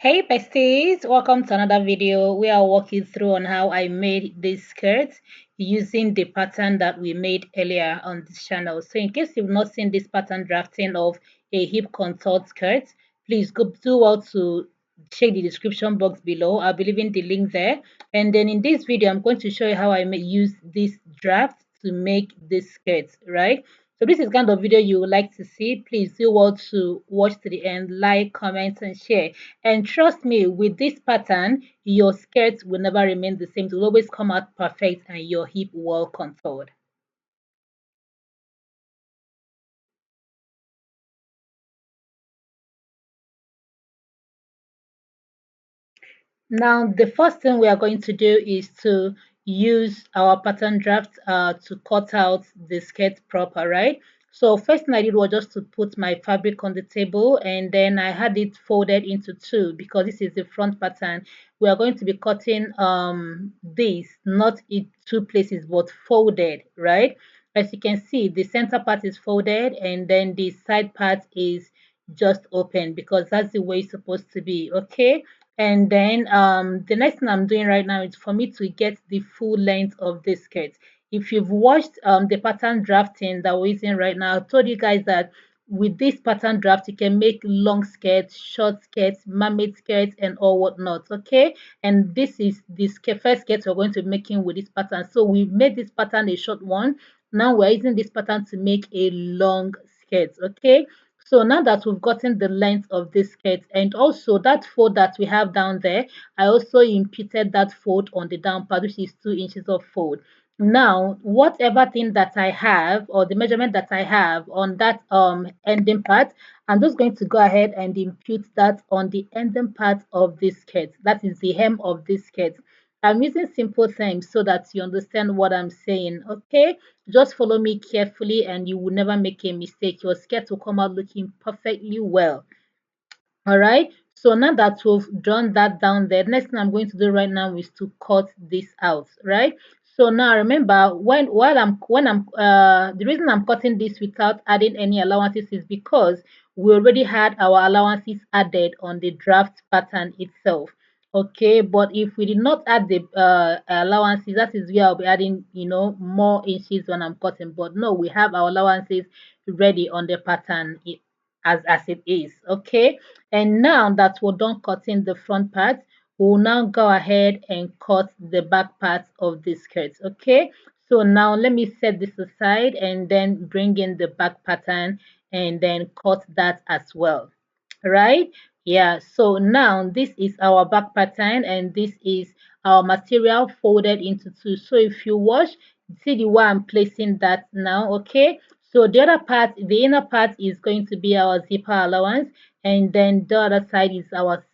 Hey besties, welcome to another video. We are walking through on how I made this skirt using the pattern that we made earlier on this channel. So in case you've not seen this pattern drafting of a hip contour skirt, please go do well to check the description box below. I'll be leaving the link there. And then in this video, I'm going to show you how I use this draft to make this skirt, right? So this is kind of video you would like to see. Please do well to watch to the end, like, comment, and share. And trust me, with this pattern, your skirt will never remain the same. It will always come out perfect and your hip well contoured. Now, the first thing we are going to do is to use our pattern draft to cut out the skirt proper, right? So first thing I did was just to put my fabric on the table, and then I had it folded into two because this is the front pattern. We are going to be cutting this not in two places but folded, right? As you can see, the center part is folded and then the side part is just open because that's the way it's supposed to be, okay? And then the next thing I'm doing right now is for me to get the full length of this skirt. If you've watched the pattern drafting that we're using right now, I told you guys that with this pattern draft, you can make long skirts, short skirts, mermaid skirts, and all whatnot, okay? And this is the first skirt we're going to be making with this pattern. So we made this pattern a short one. Now we're using this pattern to make a long skirt, okay? So now that we've gotten the length of this skirt and also that fold that we have down there, I also imputed that fold on the down part, which is 2 inches of fold. Now, whatever thing that I have or the measurement that I have on that ending part, I'm just going to go ahead and impute that on the ending part of this skirt. That is the hem of this skirt. I'm using simple terms so that you understand what I'm saying, okay? Just follow me carefully and you will never make a mistake. Your skirt will come out looking perfectly well. All right. So now that we've drawn that down there, next thing I'm going to do right now is to cut this out, right? So now remember the reason I'm cutting this without adding any allowances is because we already had our allowances added on the draft pattern itself. Okay, but if we did not add the allowances, that is where I'll be adding, more inches when I'm cutting. But no, we have our allowances ready on the pattern as it is. Okay, and now that we're done cutting the front part, we'll now go ahead and cut the back part of the skirt. Okay, so now let me set this aside and then bring in the back pattern and then cut that as well, right? Yeah, so now this is our back pattern and this is our material folded into two. So if you watch, see the way I'm placing that now, okay? So the other part, the inner part is going to be our zipper allowance, and then the other side is our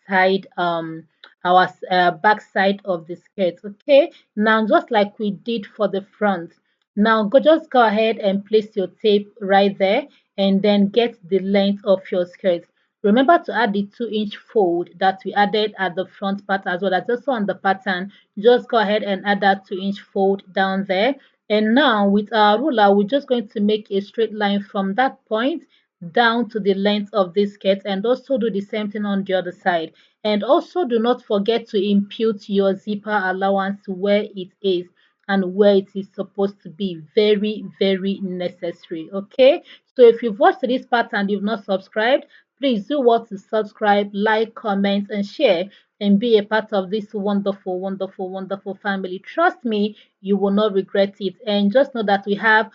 back side of the skirt, okay? Now just like we did for the front, now just go ahead and place your tape right there and then get the length of your skirt. Remember to add the 2-inch fold that we added at the front part as well. That's also on the pattern. Just go ahead and add that 2-inch fold down there. And now with our ruler, we're just going to make a straight line from that point down to the length of this skirt and also do the same thing on the other side. And also do not forget to impute your zipper allowance where it is and where it is supposed to be. Very, very necessary. Okay, so if you've watched this part and you've not subscribed, please do what to subscribe, like, comment, and share, and be a part of this wonderful, wonderful, wonderful family. Trust me, you will not regret it. And just know that we have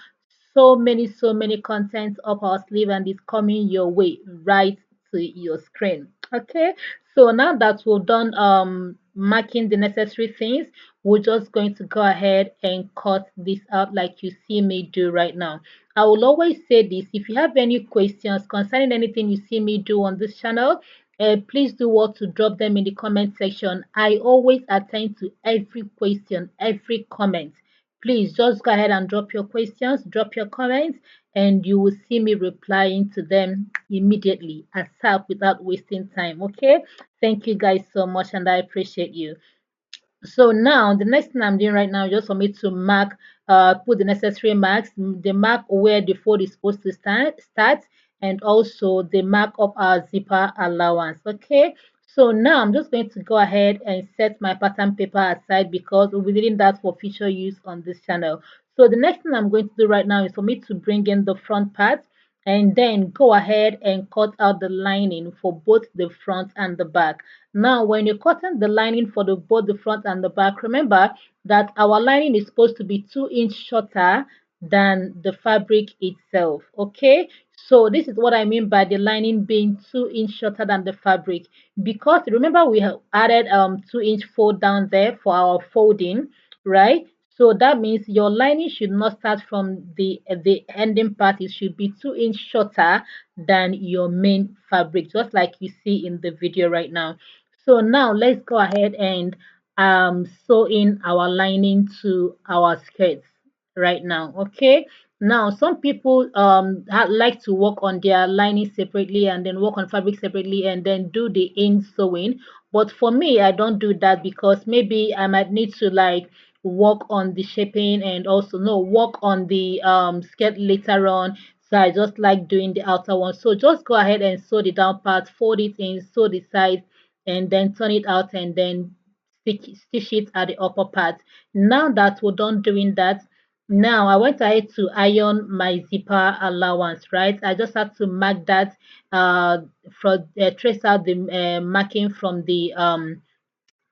so many contents up our sleeve and it's coming your way right to your screen. Okay, so now that we've done marking the necessary things, we're just going to go ahead and cut this out like you see me do right now. I will always say this: if you have any questions concerning anything you see me do on this channel, please do what to drop them in the comment section. I always attend to every question, every comment. Please just go ahead and drop your questions, drop your comments, and you will see me replying to them immediately, ASAP, without wasting time. Okay, thank you guys so much, and I appreciate you. So now the next thing I'm doing right now is just for me to mark, put the necessary marks, the mark where the fold is supposed to start, and also the mark of our zipper allowance. Okay, So now I'm just going to go ahead and set my pattern paper aside because we'll be needing that for future use on this channel. So the next thing I'm going to do right now is for me to bring in the front part and then go ahead and cut out the lining for both the front and the back. Now when you're cutting the lining for both the front and the back, remember that our lining is supposed to be 2 inch shorter than the fabric itself. Okay, so this is what I mean by the lining being 2 inch shorter than the fabric, because remember we have added 2 inch fold down there for our folding, right? So that means your lining should not start from the ending part. It should be 2 inch shorter than your main fabric, just like you see in the video right now. So now let's go ahead and sew in our lining to our skirts right now. Okay, now some people like to work on their lining separately and then work on fabric separately and then do the in sewing, but for me I don't do that because maybe I might need to like work on the shaping and also no work on the skirt later on. So I just like doing the outer one. So just go ahead and sew the down part, fold it in, sew the sides, and then turn it out and then stitch it at the upper part. Now that we're done doing that, now I went ahead to iron my zipper allowance, right? I just had to mark that from trace out the marking from the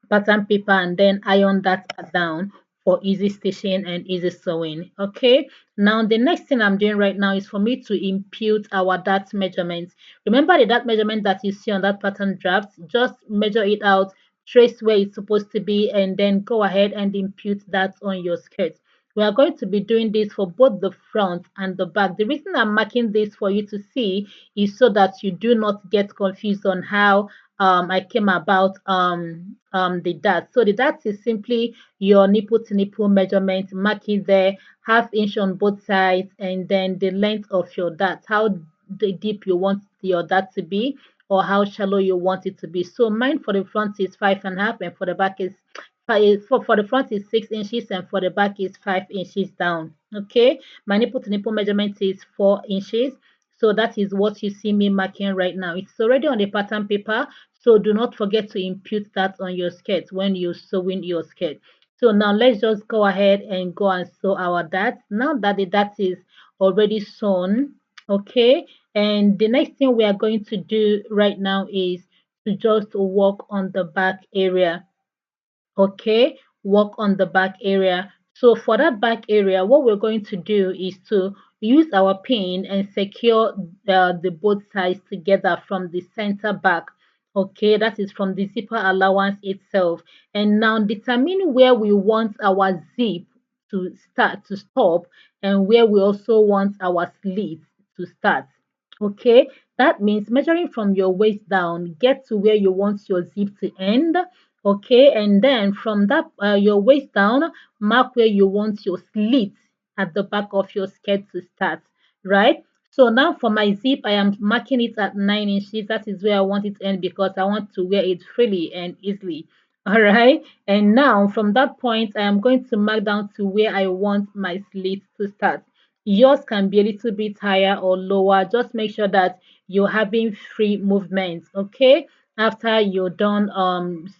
pattern paper and then iron that down for easy stitching and easy sewing. Okay, now the next thing I'm doing right now is for me to impute our dart measurements. Remember the dart measurement that you see on that pattern draft, just measure it out, trace where it's supposed to be, and then go ahead and impute that on your skirt. We are going to be doing this for both the front and the back. The reason I'm marking this for you to see is so that you do not get confused on how I came about the dart. So the dart is simply your nipple to nipple measurement, mark it there, 1/2 inch on both sides, and then the length of your dart, how deep you want your dart to be or how shallow you want it to be. So mine for the front is 5.5 and for the back is for the front is 6 inches and for the back is 5 inches down. Okay, my nipple to nipple measurement is 4 inches. So that is what you see me marking right now. It's already on the pattern paper, so do not forget to impute that on your skirt when you're sewing your skirt. So now let's just go ahead and go and sew our dart. Now that the dart is already sewn, okay, and the next thing we are going to do right now is to just work on the back area. Okay, work on the back area. So for that back area, what we're going to do is to use our pin and secure the both sides together from the center back. Okay, that is from the zipper allowance itself. And now determine where we want our zip to start to stop and where we also want our slit to start. Okay, that means measuring from your waist down, get to where you want your zip to end. Okay, and then from that your waist down, mark where you want your slit at the back of your skirt to start, right? So now for my zip, I am marking it at 9 inches. That is where I want it to end because I want to wear it freely and easily. All right, and now from that point, I am going to mark down to where I want my slit to start. Yours can be a little bit higher or lower. Just make sure that you're having free movement, okay? After you're done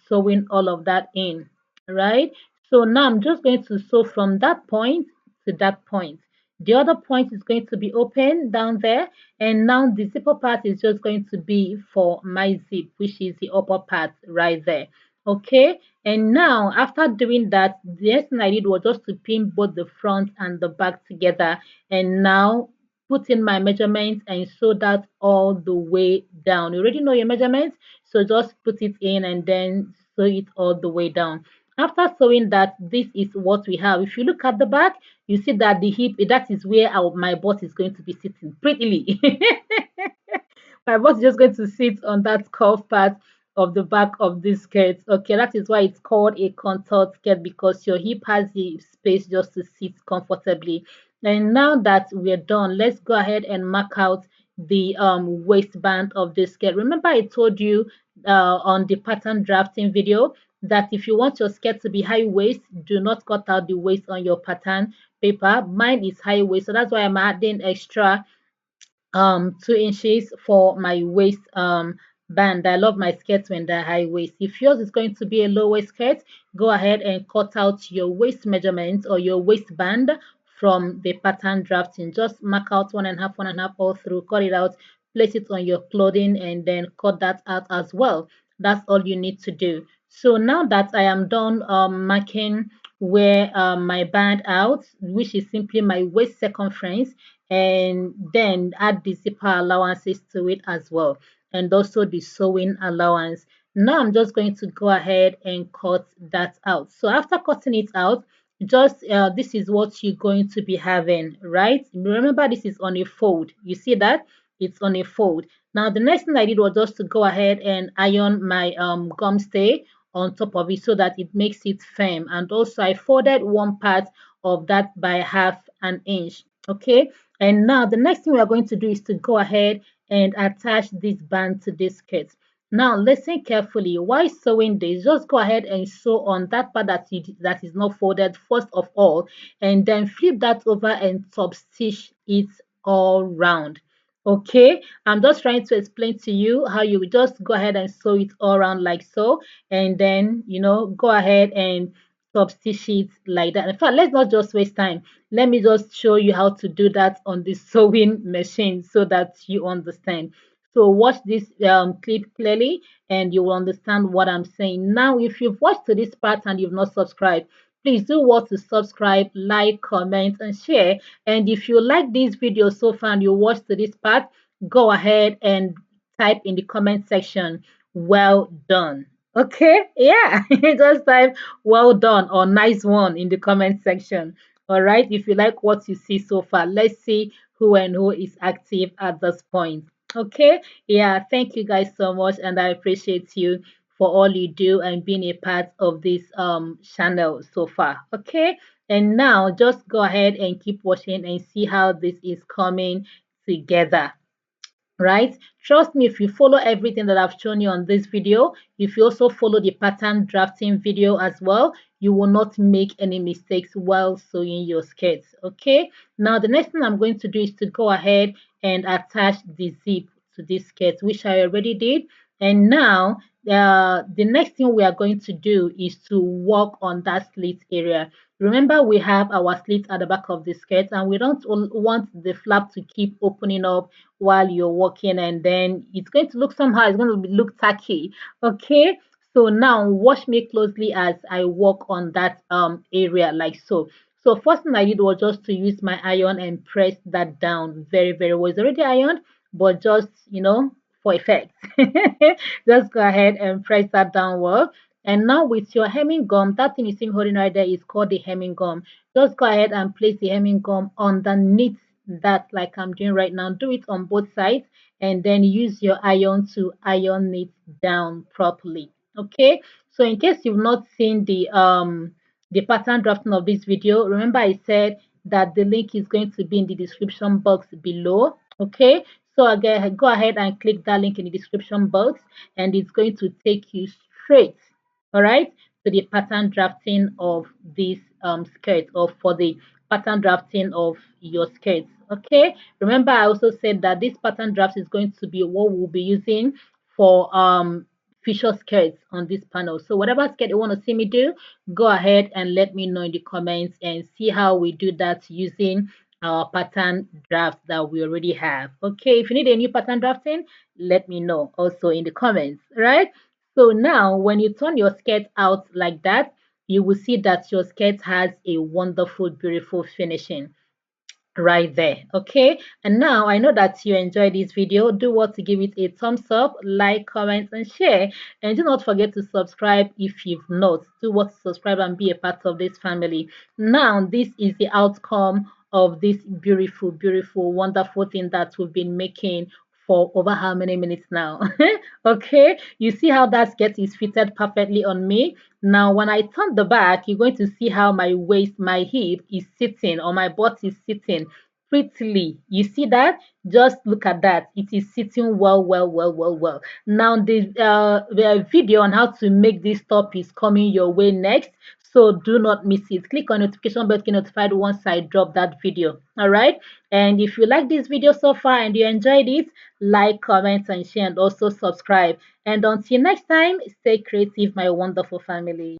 sewing all of that in, right? So now I'm just going to sew from that point to that point. The other point is going to be open down there, and now the zipper part is just going to be for my zip, which is the upper part right there. Okay, and now after doing that, the next thing I did was just to pin both the front and the back together, and now put in my measurements and sew that all the way down. You already know your measurements, so just put it in and then sew it all the way down. After sewing that, this is what we have. If you look at the back, you see that the hip, that is where my butt is going to be sitting prettily. My boss is just going to sit on that curved part of the back of this skirt. Okay, that is why it's called a contoured skirt, because your hip has the space just to sit comfortably. And now that we're done, let's go ahead and mark out the waistband of this skirt. Remember I told you on the pattern drafting video that if you want your skirt to be high waist, do not cut out the waist on your pattern paper. Mine is high waist, so that's why I'm adding extra 2 inches for my waist band. I love my skirts when they're high waist. If yours is going to be a low waist skirt, go ahead and cut out your waist measurement or your waistband from the pattern drafting. Just mark out 1.5, 1.5 all through, cut it out, place it on your clothing, and then cut that out as well. That's all you need to do. So now that I am done marking where my band out, which is simply my waist circumference, and then add the zipper allowances to it as well, and also the sewing allowance. Now I'm just going to go ahead and cut that out. So after cutting it out, just this is what you're going to be having, right? Remember, this is on a fold. You see that it's on a fold. Now the next thing I did was just to go ahead and iron my gum stay on top of it so that it makes it firm, and also I folded one part of that by 1/2 inch. Okay, and now the next thing we are going to do is to go ahead and attach this band to this skirt. Now listen carefully. While sewing this, just go ahead and sew on that part that is not folded first of all, and then flip that over and top stitch it all round. Okay, I'm just trying to explain to you how you just go ahead and sew it all around like so, and then go ahead and top stitch it like that. In fact, let's not just waste time. Let me just show you how to do that on the sewing machine so that you understand. So watch this clip clearly and you will understand what I'm saying. Now, if you've watched to this part and you've not subscribed, please do what to subscribe, like, comment, and share. And if you like this video so far and you watched to this part, go ahead and type in the comment section, well done. Okay, yeah, just type well done or nice one in the comment section. All right, if you like what you see so far, let's see who and who is active at this point. Okay, yeah, thank you guys so much, and I appreciate you for all you do and being a part of this channel so far. Okay, and now just go ahead and keep watching and see how this is coming together, right? Trust me, if you follow everything that I've shown you on this video, if you also follow the pattern drafting video as well, you will not make any mistakes while sewing your skirts. Okay, now the next thing I'm going to do is to go ahead and attach the zip to this skirt, which I already did. And now the next thing we are going to do is to work on that slit area. Remember, we have our slits at the back of the skirt, and we don't want the flap to keep opening up while you're walking, and then it's going to look somehow, it's going to look tacky. Okay, so now watch me closely as I walk on that area like so. So first thing I did was just to use my iron and press that down very, very well. It's already ironed, but just for effect, just go ahead and press that down well. And now with your hemming gum, that thing you see me holding right there is called the hemming gum. Just go ahead and place the hemming gum underneath that, like I'm doing right now. Do it on both sides, and then use your iron to iron it down properly. Okay, so in case you've not seen the pattern drafting of this video, remember I said that the link is going to be in the description box below. Okay, so again, go ahead and click that link in the description box, and it's going to take you straight, all right, to the pattern drafting of this skirt, or for the pattern drafting of your skirts. Okay, remember I also said that this pattern draft is going to be what we'll be using for feature skirts on this panel. So whatever skirt you want to see me do, go ahead and let me know in the comments and see how we do that using our pattern draft that we already have. Okay, if you need a new pattern drafting, let me know also in the comments, right? So now when you turn your skirt out like that, you will see that your skirt has a wonderful, beautiful finishing right there. Okay, and now I know that you enjoyed this video. Do what to give it a thumbs up, like, comment, and share, and do not forget to subscribe if you've not. Do what to subscribe and be a part of this family. Now this is the outcome of this beautiful, beautiful, wonderful thing that we've been making for over how many minutes now? Okay, you see how that skirt is fitted perfectly on me. Now, when I turn the back, you're going to see how my waist, my hip is sitting, or my butt is sitting prettily. You see that? Just look at that. It is sitting well, well, well, well, well. Now, the video on how to make this top is coming your way next. So do not miss it. Click on notification bell to get notified once I drop that video. All right. And if you like this video so far and you enjoyed it, like, comment, and share, and also subscribe. And until next time, stay creative, my wonderful family.